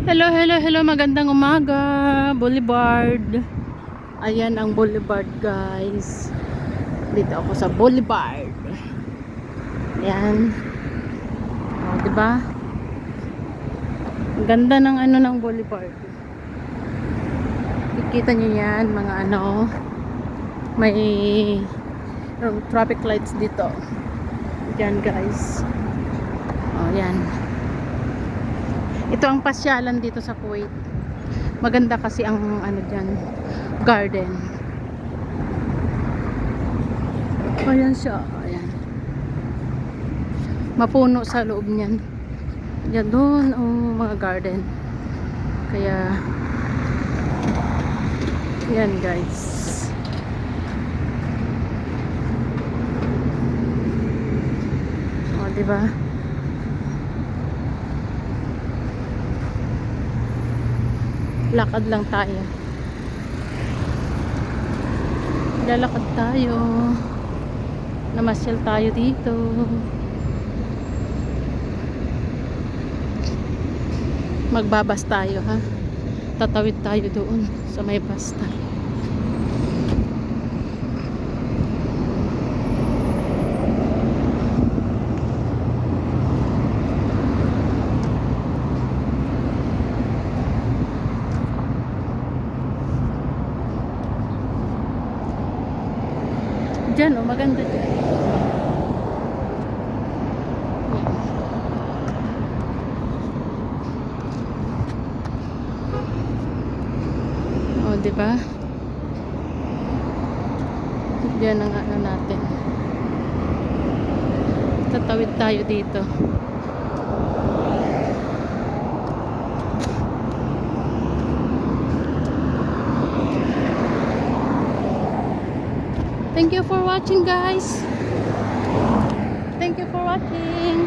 Hello, hello, hello. Magandang umaga. Boulevard. Ayan ang Boulevard, guys. Dito ako sa Boulevard. Ayan. O, diba? Ang ganda ng ano ng Boulevard. Kikita nyo yan, mga ano. May traffic lights dito. Diyan, guys. O, yan. Ito ang pasyalan dito sa Kuwait. Maganda kasi ang ano diyan, garden. Ayan siya, ayan. Mapuno sa loob niyan. Yan doon, mga garden. Kaya yan, guys. O, diba? Lakad lang tayo. Lalakad tayo. Namasyal tayo dito. Magbabas tayo, ha. Tatawid tayo doon sa may basta. Diyan, maganda dyan. O, diba? Diyan ang ano natin. Tatawid tayo dito. Thank you for watching, guys. Thank you for watching.